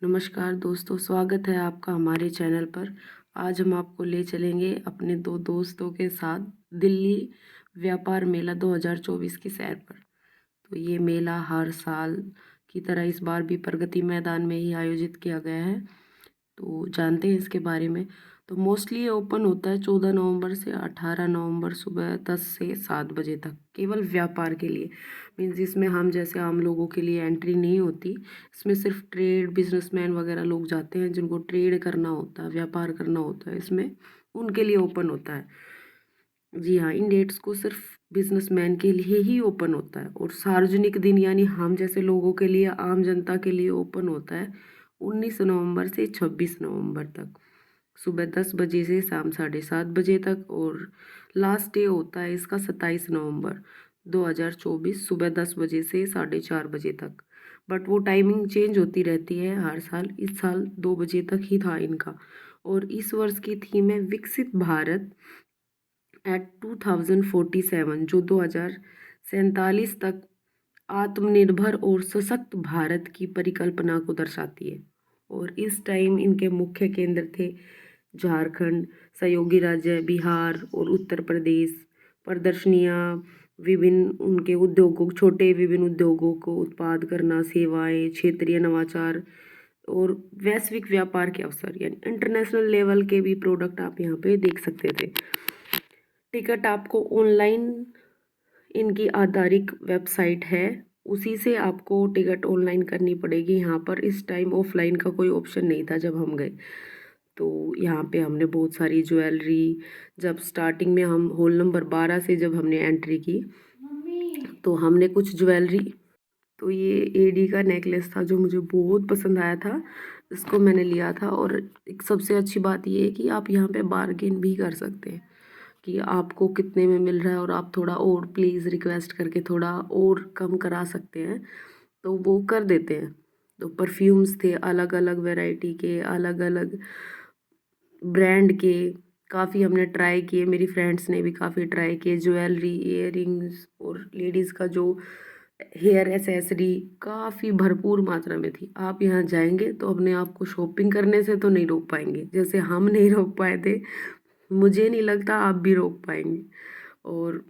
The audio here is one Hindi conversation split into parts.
नमस्कार दोस्तों, स्वागत है आपका हमारे चैनल पर। आज हम आपको ले चलेंगे अपने दो दोस्तों के साथ दिल्ली व्यापार मेला 2024 की सैर पर। तो ये मेला हर साल की तरह इस बार भी प्रगति मैदान में ही आयोजित किया गया है। तो जानते हैं इसके बारे में। तो मोस्टली ये ओपन होता है 14 नवंबर से 18 नवंबर सुबह 10 से 7 बजे तक, केवल व्यापार के लिए। मीन्स इसमें हम जैसे आम लोगों के लिए एंट्री नहीं होती। इसमें सिर्फ ट्रेड बिजनेसमैन वगैरह लोग जाते हैं जिनको ट्रेड करना होता है, व्यापार करना होता है, इसमें उनके लिए ओपन होता है। जी हाँ, इन डेट्स को सिर्फ बिजनेसमैन के लिए ही ओपन होता है। और सार्वजनिक दिन यानी हम जैसे लोगों के लिए, आम जनता के लिए ओपन होता है 19 नवंबर से 26 नवंबर तक, सुबह 10 बजे से शाम 7:30 बजे तक। और लास्ट डे होता है इसका 27 नवंबर 2024 सुबह 10 बजे से 4:30 बजे तक। बट वो टाइमिंग चेंज होती रहती है हर साल। इस साल 2 बजे तक ही था इनका। और इस वर्ष की थीम है विकसित भारत एट 2047, जो 2047 तक आत्मनिर्भर और सशक्त भारत की परिकल्पना को दर्शाती है। और इस टाइम इनके मुख्य केंद्र थे झारखंड, सहयोगी राज्य बिहार और उत्तर प्रदेश। प्रदर्शनियाँ विभिन्न उनके उद्योगों, छोटे विभिन्न उद्योगों को उत्पाद करना, सेवाएं, क्षेत्रीय नवाचार और वैश्विक व्यापार के अवसर यानी इंटरनेशनल लेवल के भी प्रोडक्ट आप यहाँ पे देख सकते थे। टिकट आपको ऑनलाइन, इनकी आधारिक वेबसाइट है, उसी से आपको टिकट ऑनलाइन करनी पड़ेगी। यहाँ पर इस टाइम ऑफलाइन का कोई ऑप्शन नहीं था जब हम गए। तो यहाँ पे हमने बहुत सारी ज्वेलरी, जब स्टार्टिंग में हम हॉल नंबर 12 से जब हमने एंट्री की तो हमने कुछ ज्वेलरी, तो ये एडी का नेकलेस था जो मुझे बहुत पसंद आया था, इसको मैंने लिया था। और एक सबसे अच्छी बात ये है कि आप यहाँ पे बार्गेन भी कर सकते हैं कि आपको कितने में मिल रहा है और आप थोड़ा और प्लीज़ रिक्वेस्ट करके थोड़ा और कम करा सकते हैं, तो वो कर देते हैं। तो परफ्यूम्स थे अलग अलग वैरायटी के, अलग अलग ब्रांड के, काफ़ी हमने ट्राई किए, मेरी फ्रेंड्स ने भी काफ़ी ट्राई किए। ज्वेलरी, इयररिंग्स और लेडीज़ का जो हेयर एसेसरी काफ़ी भरपूर मात्रा में थी। आप यहाँ जाएंगे तो अपने आप को शॉपिंग करने से तो नहीं रोक पाएंगे, जैसे हम नहीं रोक पाए थे, मुझे नहीं लगता आप भी रोक पाएंगे। और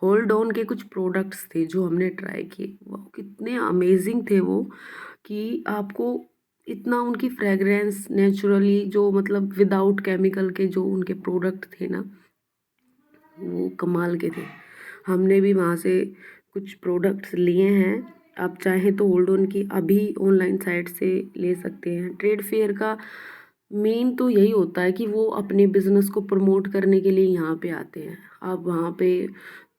होल्ड ऑन के कुछ प्रोडक्ट्स थे जो हमने ट्राई किए, वो कितने अमेजिंग थे वो, कि आपको इतना उनकी फ्रेगरेंस नेचुरली, जो मतलब विदाउट केमिकल के जो उनके प्रोडक्ट थे ना, वो कमाल के थे। हमने भी वहाँ से कुछ प्रोडक्ट्स लिए हैं। आप चाहें तो होल्ड ऑन की अभी ऑनलाइन साइट से ले सकते हैं। ट्रेड फेयर का मेन तो यही होता है कि वो अपने बिजनेस को प्रमोट करने के लिए यहाँ पे आते हैं। आप वहाँ पे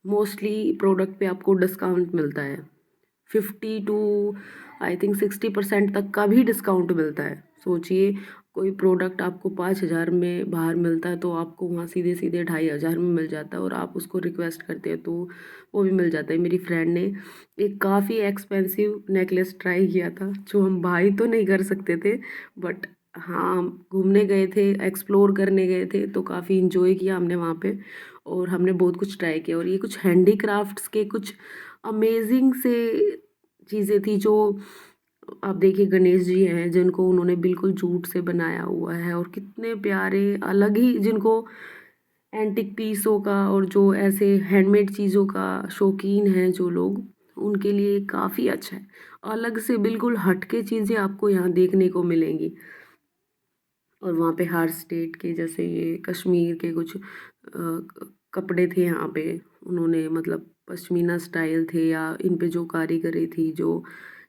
मोस्टली प्रोडक्ट पे आपको डिस्काउंट मिलता है, 50 टू आई थिंक 60% तक का भी डिस्काउंट मिलता है। सोचिए, कोई प्रोडक्ट आपको 5,000 में बाहर मिलता है तो आपको वहाँ सीधे सीधे 2,500 में मिल जाता है, और आप उसको रिक्वेस्ट करते हैं तो वो भी मिल जाता है। मेरी फ्रेंड ने एक काफ़ी एक्सपेंसिव नेकलेस ट्राई किया था जो हम बाई तो नहीं कर सकते थे, बट हाँ, घूमने गए थे, एक्सप्लोर करने गए थे, तो काफ़ी इंजॉय किया हमने वहाँ पे। और हमने बहुत कुछ ट्राई किया। और ये कुछ हैंडीक्राफ्ट्स के कुछ अमेजिंग से चीज़ें थी, जो आप देखिए गणेश जी हैं जिनको उन्होंने बिल्कुल जूट से बनाया हुआ है, और कितने प्यारे, अलग ही, जिनको एंटिक पीसों का और जो ऐसे हैंडमेड चीज़ों का शौकीन है जो लोग, उनके लिए काफ़ी अच्छा है। अलग से बिल्कुल हटके चीज़ें आपको यहाँ देखने को मिलेंगी। और वहाँ पे हर स्टेट के, जैसे ये कश्मीर के कुछ कपड़े थे यहाँ पे, उन्होंने मतलब पश्मीना स्टाइल थे, या इन पे जो कारीगरी थी, जो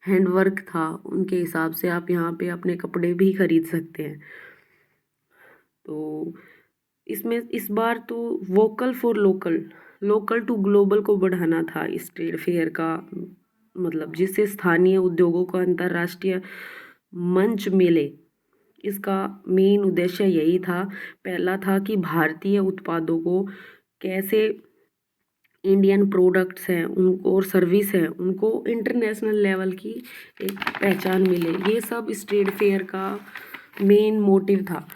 हैंडवर्क था, उनके हिसाब से आप यहाँ पे अपने कपड़े भी खरीद सकते हैं। तो इसमें इस बार तो vocal for local, local to global को बढ़ाना था इस ट्रेड फेयर का मतलब, जिससे स्थानीय उद्योगों को अंतर्राष्ट्रीय मंच मिले। इसका मेन उद्देश्य यही था। पहला था कि भारतीय उत्पादों को कैसे, इंडियन प्रोडक्ट्स हैं उनको और सर्विस है उनको इंटरनेशनल लेवल की एक पहचान मिले, ये सब इस ट्रेड फेयर का मेन मोटिव था।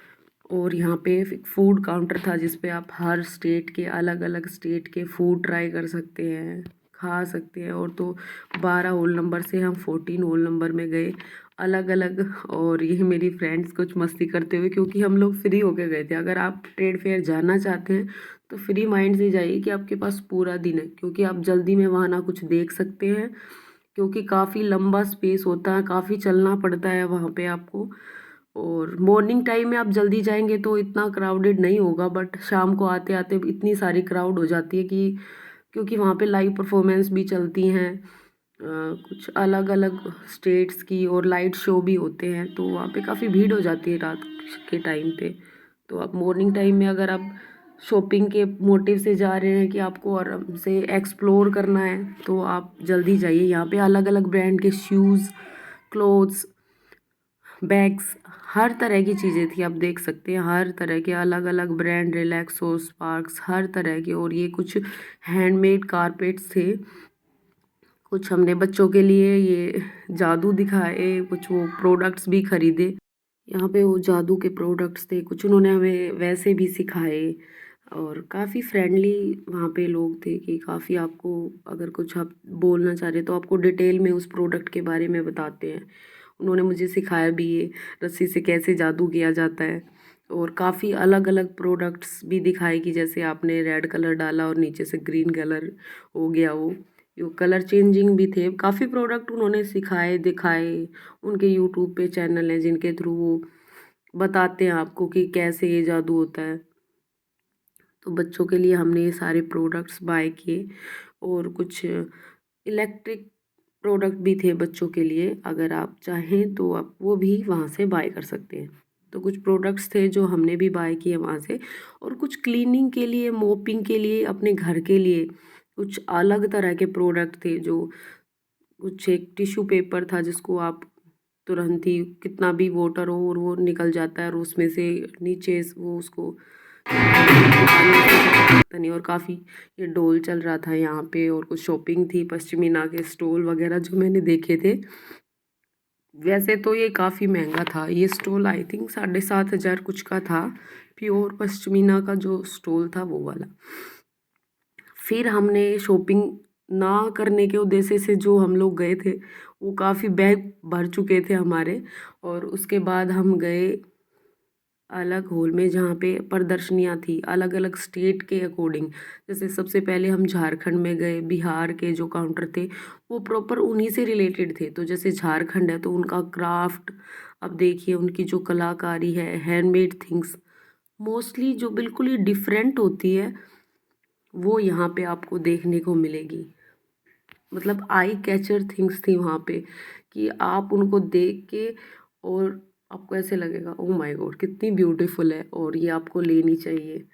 और यहाँ पे फूड काउंटर था जिस पे आप हर स्टेट के, अलग अलग स्टेट के फूड ट्राई कर सकते हैं, खा सकते हैं। और तो 12 होल नंबर से हम 14 होल नंबर में गए। अलग अलग। और ये मेरी फ्रेंड्स कुछ मस्ती करते हुए, क्योंकि हम लोग फ्री होके गए थे। अगर आप ट्रेड फेयर जाना चाहते हैं तो फ्री माइंड से जाइए कि आपके पास पूरा दिन है, क्योंकि आप जल्दी में वहाँ ना कुछ देख सकते हैं, क्योंकि काफ़ी लंबा स्पेस होता है, काफ़ी चलना पड़ता है वहाँ पे आपको। और मॉर्निंग टाइम में आप जल्दी जाएंगे तो इतना क्राउडेड नहीं होगा, बट शाम को आते आते इतनी सारी क्राउड हो जाती है कि, क्योंकि वहाँ पे लाइव परफॉर्मेंस भी चलती हैं, कुछ अलग अलग स्टेट्स की, और लाइट शो भी होते हैं, तो वहाँ पे काफ़ी भीड़ हो जाती है रात के टाइम पे। तो आप मॉर्निंग टाइम में अगर आप शॉपिंग के मोटिव से जा रहे हैं कि आपको आराम से एक्सप्लोर करना है, तो आप जल्दी जाइए। यहाँ पे अलग अलग ब्रांड के शूज़, क्लोथ्स, बैग्स, हर तरह की चीज़ें थी। आप देख सकते हैं हर तरह के अलग अलग ब्रांड, रिलैक्सो, स्पार्क्स, हर तरह के। और ये कुछ हैंडमेड कारपेट्स थे, कुछ हमने बच्चों के लिए ये जादू दिखाए, कुछ वो प्रोडक्ट्स भी खरीदे। यहाँ पे वो जादू के प्रोडक्ट्स थे, कुछ उन्होंने हमें वैसे भी सिखाए। और काफ़ी फ्रेंडली वहाँ पे लोग थे कि काफ़ी आपको अगर कुछ आप बोलना चाह रहे तो आपको डिटेल में उस प्रोडक्ट के बारे में बताते हैं। उन्होंने मुझे सिखाया भी ये रस्सी से कैसे जादू किया जाता है। और काफ़ी अलग अलग प्रोडक्ट्स भी दिखाए कि जैसे आपने रेड कलर डाला और नीचे से ग्रीन कलर हो गया, वो कलर चेंजिंग भी थे। काफ़ी प्रोडक्ट उन्होंने सिखाए, दिखाए। उनके यूट्यूब पे चैनल हैं जिनके थ्रू वो बताते हैं आपको कि कैसे ये जादू होता है। तो बच्चों के लिए हमने ये सारे प्रोडक्ट्स बाय किए। और कुछ इलेक्ट्रिक प्रोडक्ट भी थे बच्चों के लिए, अगर आप चाहें तो आप वो भी वहाँ से बाय कर सकते हैं। तो कुछ प्रोडक्ट्स थे जो हमने भी बाय किए वहाँ से। और कुछ क्लीनिंग के लिए, मोपिंग के लिए, अपने घर के लिए कुछ अलग तरह के प्रोडक्ट थे। जो कुछ एक टिश्यू पेपर था जिसको आप तुरंत ही, कितना भी वाटर हो और वो निकल जाता है, और उसमें से नीचे वो उसको पता नहीं। और काफ़ी ये डोल चल रहा था यहाँ पे। और कुछ शॉपिंग थी, पश्चिमीना के स्टॉल वगैरह जो मैंने देखे थे। वैसे तो ये काफ़ी महंगा था, ये स्टॉल आई थिंक 7,500 कुछ का था, प्योर पश्चिमीना का जो स्टॉल था वो वाला। फिर हमने शॉपिंग ना करने के उद्देश्य से जो हम लोग गए थे, वो काफ़ी बैग भर चुके थे हमारे। और उसके बाद हम गए अलग हॉल में जहाँ पे प्रदर्शनियाँ थी अलग अलग स्टेट के अकॉर्डिंग। जैसे सबसे पहले हम झारखंड में गए, बिहार के जो काउंटर थे वो प्रॉपर उन्हीं से रिलेटेड थे। तो जैसे झारखंड है तो उनका क्राफ्ट, अब देखिए उनकी जो कलाकारी है, हैंडमेड थिंग्स मोस्टली जो बिल्कुल ही डिफरेंट होती है, वो यहाँ पे आपको देखने को मिलेगी। मतलब आई कैचर थिंग्स थी वहाँ पे कि आप उनको देख के और आपको ऐसे लगेगा ओ माय गॉड कितनी ब्यूटीफुल है और ये आपको लेनी चाहिए।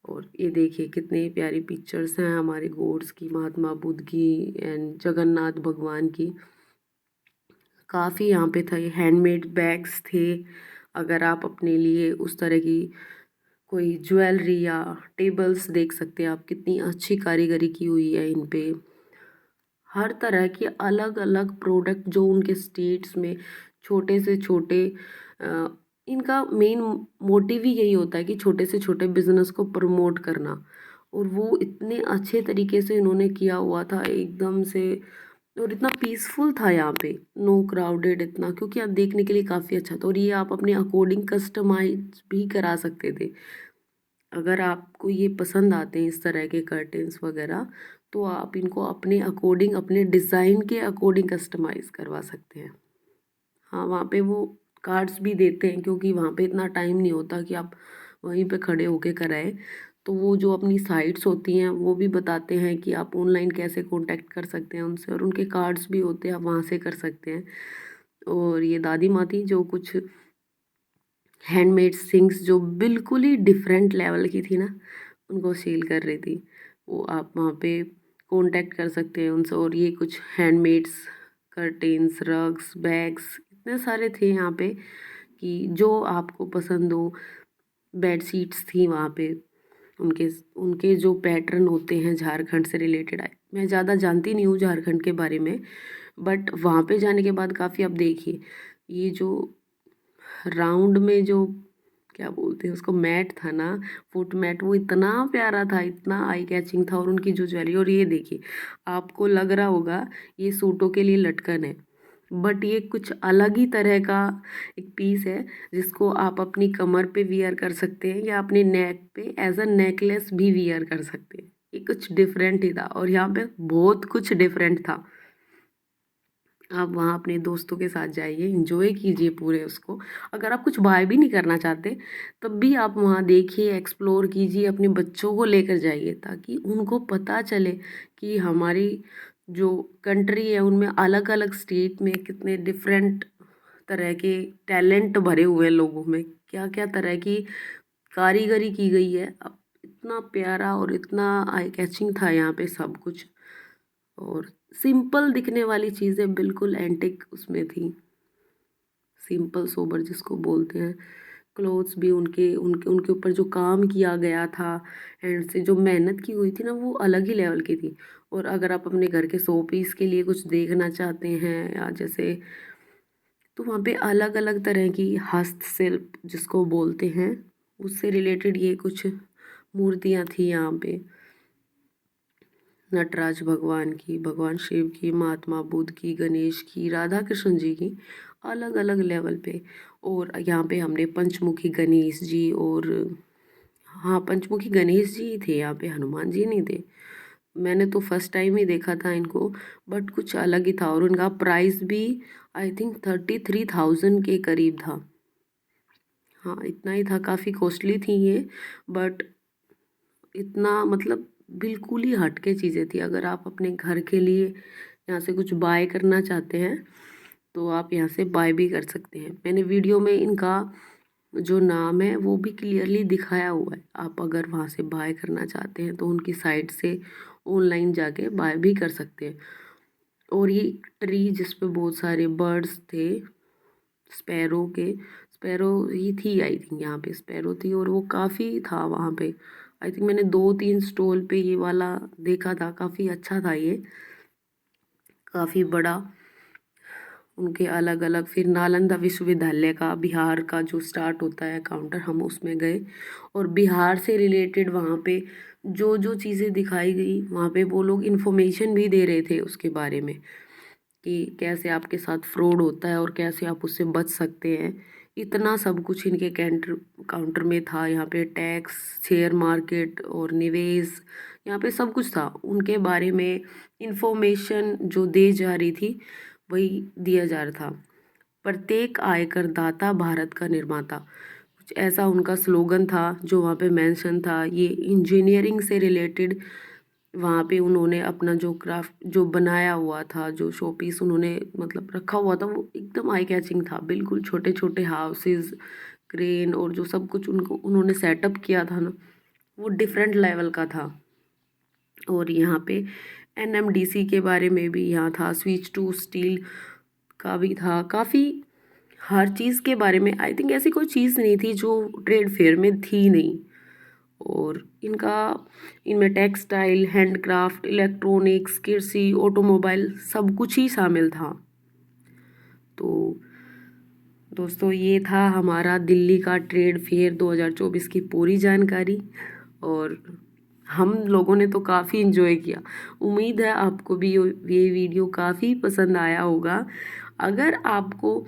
और ये देखिए कितनी प्यारी पिक्चर्स हैं हमारे गॉड्स की, महात्मा बुद्ध की एंड जगन्नाथ भगवान की। काफ़ी यहाँ पे था, ये हैंडमेड बैग्स थे। अगर आप अपने लिए उस तरह की कोई ज्वेलरी या टेबल्स देख सकते हैं आप, कितनी अच्छी कारीगरी की हुई है इन पे। हर तरह के अलग अलग प्रोडक्ट जो उनके स्टेट्स में छोटे से छोटे, अ, इनका मेन मोटिव ही यही होता है कि छोटे से छोटे बिजनेस को प्रमोट करना। और वो इतने अच्छे तरीके से इन्होंने किया हुआ था एकदम से। और इतना पीसफुल था यहाँ पे, नो क्राउडेड इतना, क्योंकि आप देखने के लिए काफ़ी अच्छा था। और ये आप अपने अकॉर्डिंग कस्टमाइज भी करा सकते थे। अगर आपको ये पसंद आते हैं इस तरह के कर्टेन्स वगैरह, तो आप इनको अपने अकॉर्डिंग, अपने डिज़ाइन के अकॉर्डिंग कस्टमाइज़ करवा सकते हैं। हाँ, वहाँ पे वो कार्ड्स भी देते हैं, क्योंकि वहाँ पे इतना टाइम नहीं होता कि आप वहीं पे खड़े होके कराएं। तो वो जो अपनी साइट्स होती हैं वो भी बताते हैं कि आप ऑनलाइन कैसे कांटेक्ट कर सकते हैं उनसे, और उनके कार्ड्स भी होते हैं, आप वहाँ से कर सकते हैं। और ये दादी माँ थी जो कुछ हैंडमेड थिंग्स जो बिल्कुल ही डिफरेंट लेवल की थी ना, उनको सेल कर रही थी। वो आप वहाँ पे कांटेक्ट कर सकते हैं उनसे। और ये कुछ हैंडमेड्स, कर्टेन्स, रग्स, बैग्स, इतने सारे थे यहाँ पे कि जो आपको पसंद हो। बेड शीट्स थी वहाँ पे, उनके उनके जो पैटर्न होते हैं झारखंड से रिलेटेड है। मैं ज़्यादा जानती नहीं हूँ झारखंड के बारे में, बट वहाँ पे जाने के बाद काफ़ी, आप देखिए ये जो राउंड में जो क्या बोलते हैं उसको, मैट था ना, फुट मैट, वो इतना प्यारा था, इतना आई कैचिंग था। और उनकी जो ज्वेलरी, और ये देखिए आपको लग रहा होगा ये सूटों के लिए लटकन है, बट ये कुछ अलग ही तरह का एक पीस है जिसको आप अपनी कमर पे वियर कर सकते हैं या अपने नेक पे एज अ नेकलेस भी वियर कर सकते हैं। ये कुछ डिफरेंट ही था और यहाँ पे बहुत कुछ डिफरेंट था। आप वहाँ अपने दोस्तों के साथ जाइए, इंजॉय कीजिए पूरे उसको। अगर आप कुछ बाय भी नहीं करना चाहते तब भी आप वहाँ देखिए, एक्सप्लोर कीजिए, अपने बच्चों को लेकर जाइए ताकि उनको पता चले कि हमारी जो कंट्री है उनमें अलग अलग स्टेट में कितने डिफरेंट तरह के टैलेंट भरे हुए हैं लोगों में, क्या क्या तरह की कारीगरी की गई है। अब इतना प्यारा और इतना आई कैचिंग था यहाँ पे सब कुछ, और सिंपल दिखने वाली चीज़ें बिल्कुल एंटिक उसमें थी, सिंपल सोबर जिसको बोलते हैं। क्लोथ्स भी उनके उनके उनके ऊपर जो काम किया गया था, हैंड से जो मेहनत की हुई थी ना, वो अलग ही लेवल की थी। और अगर आप अपने घर के शो पीस के लिए कुछ देखना चाहते हैं या जैसे, तो वहाँ पे अलग अलग तरह की हस्तशिल्प जिसको बोलते हैं उससे रिलेटेड ये कुछ मूर्तियाँ थी यहाँ पे। नटराज भगवान की, भगवान शिव की, महात्मा बुद्ध की, गणेश की, राधा कृष्ण जी की, अलग अलग लेवल पे। और यहाँ पे हमने पंचमुखी गणेश जी और, हाँ पंचमुखी गणेश जी ही थे यहाँ पे, हनुमान जी नहीं थे। मैंने तो फर्स्ट टाइम ही देखा था इनको, बट कुछ अलग ही था। और उनका प्राइस भी आई थिंक 33,000 के करीब था। हाँ इतना ही था, काफ़ी कॉस्टली थी ये, बट इतना मतलब बिल्कुल ही हटके चीज़ें थी। अगर आप अपने घर के लिए यहाँ से कुछ बाय करना चाहते हैं तो आप यहाँ से बाय भी कर सकते हैं। मैंने वीडियो में इनका जो नाम है वो भी क्लियरली दिखाया हुआ है। आप अगर वहाँ से बाय करना चाहते हैं तो उनकी साइट से ऑनलाइन जाके बाय भी कर सकते हैं। और ये ट्री जिस पे बहुत सारे बर्ड्स थे, स्पैरो ही थी आई थिंक, यहाँ पे स्पैरो थी और वो काफ़ी था वहाँ पे। आई थिंक मैंने 2-3 स्टॉल पे ये वाला देखा था, काफ़ी अच्छा था ये, काफ़ी बड़ा। उनके अलग अलग, फिर नालंदा विश्वविद्यालय का बिहार का जो स्टार्ट होता है काउंटर, हम उसमें गए और बिहार से रिलेटेड वहाँ पे जो जो चीज़ें दिखाई गई वहाँ पे वो लोग इन्फॉर्मेशन भी दे रहे थे उसके बारे में कि कैसे आपके साथ फ्रॉड होता है और कैसे आप उससे बच सकते हैं। इतना सब कुछ इनके काउंटर में था। यहाँ पे टैक्स, शेयर मार्केट और निवेश, यहाँ पे सब कुछ था उनके बारे में। इंफॉर्मेशन जो दी जा रही थी वही दिया जा रहा था। प्रत्येक आयकर दाता भारत का निर्माता, कुछ ऐसा उनका स्लोगन था जो वहाँ पे मेंशन था। ये इंजीनियरिंग से रिलेटेड वहाँ पे उन्होंने अपना जो क्राफ्ट जो बनाया हुआ था, जो शो पीस उन्होंने मतलब रखा हुआ था, वो एकदम आई कैचिंग था। बिल्कुल छोटे छोटे हाउसेस, क्रेन और जो सब कुछ उनको उन्होंने सेटअप किया था ना, वो डिफरेंट लेवल का था। और यहाँ पे एनएमडीसी के बारे में भी यहाँ था, स्विच टू स्टील का भी था, काफ़ी हर चीज़ के बारे में। आई थिंक ऐसी कोई चीज़ नहीं थी जो ट्रेड फेयर में थी नहीं। और इनका इनमें टेक्सटाइल, हैंडक्राफ्ट, इलेक्ट्रॉनिक्स, कृषि, ऑटोमोबाइल सब कुछ ही शामिल था। तो दोस्तों ये था हमारा दिल्ली का ट्रेड फेयर 2024 की पूरी जानकारी, और हम लोगों ने तो काफ़ी इन्जॉय किया। उम्मीद है आपको भी ये वीडियो काफ़ी पसंद आया होगा। अगर आपको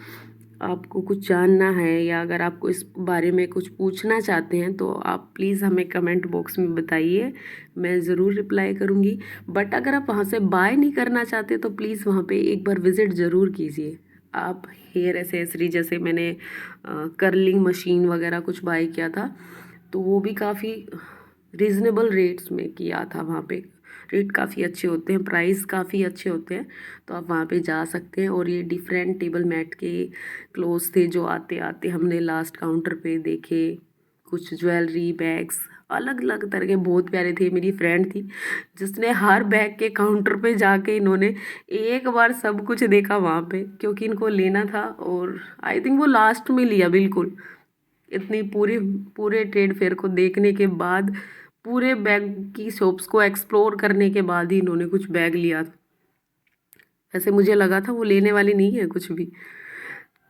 आपको कुछ जानना है या अगर आपको इस बारे में कुछ पूछना चाहते हैं तो आप प्लीज़ हमें कमेंट बॉक्स में बताइए, मैं ज़रूर रिप्लाई करूँगी। बट अगर आप वहाँ से बाय नहीं करना चाहते तो प्लीज़ वहाँ पे एक बार विज़िट ज़रूर कीजिए। आप हेयर एसेसरी, जैसे मैंने कर्लिंग मशीन वगैरह कुछ बाय किया था, तो वो भी काफ़ी रीज़नेबल रेट्स में किया था। वहाँ पे रेट काफ़ी अच्छे होते हैं, प्राइस काफ़ी अच्छे होते हैं, तो आप वहाँ पे जा सकते हैं। और ये डिफरेंट टेबल मैट के क्लोथ्स थे जो आते आते हमने लास्ट काउंटर पे देखे। कुछ ज्वेलरी, बैग्स, अलग अलग तरह के बहुत प्यारे थे। मेरी फ्रेंड थी जिसने हर बैग के काउंटर पे जाके इन्होंने एक बार सब कुछ देखा वहाँ पे, क्योंकि इनको लेना था। और आई थिंक वो लास्ट में लिया बिल्कुल, इतनी पूरे ट्रेड फेयर को देखने के बाद, पूरे बैग की शॉप्स को एक्सप्लोर करने के बाद ही इन्होंने कुछ बैग लिया था। ऐसे मुझे लगा था वो लेने वाली नहीं है कुछ भी,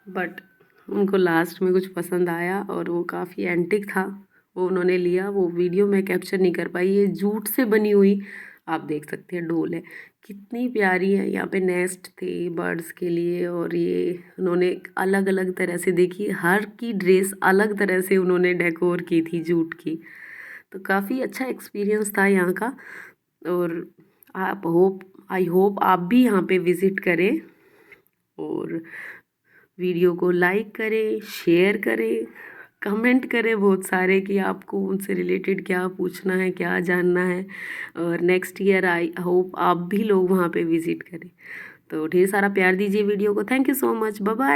बट उनको लास्ट में कुछ पसंद आया और वो काफ़ी एंटिक था, वो उन्होंने लिया। वो वीडियो मैं कैप्चर नहीं कर पाई, ये जूट से बनी हुई आप देख सकते हैं डोल है, कितनी प्यारी है। यहाँ पे नेस्ट थे बर्ड्स के लिए, और ये उन्होंने अलग अलग तरह से, देखिए हर की ड्रेस अलग तरह से उन्होंने डेकोर की थी जूट की। तो काफ़ी अच्छा एक्सपीरियंस था यहाँ का। और आप आई होप आप भी यहाँ पे विज़िट करें, और वीडियो को लाइक करें, शेयर करें, कमेंट करें बहुत सारे कि आपको उनसे रिलेटेड क्या पूछना है, क्या जानना है। और नेक्स्ट ईयर आई होप आप भी लोग वहाँ पे विज़िट करें। तो ढेर सारा प्यार दीजिए वीडियो को। Thank you so much, bye bye.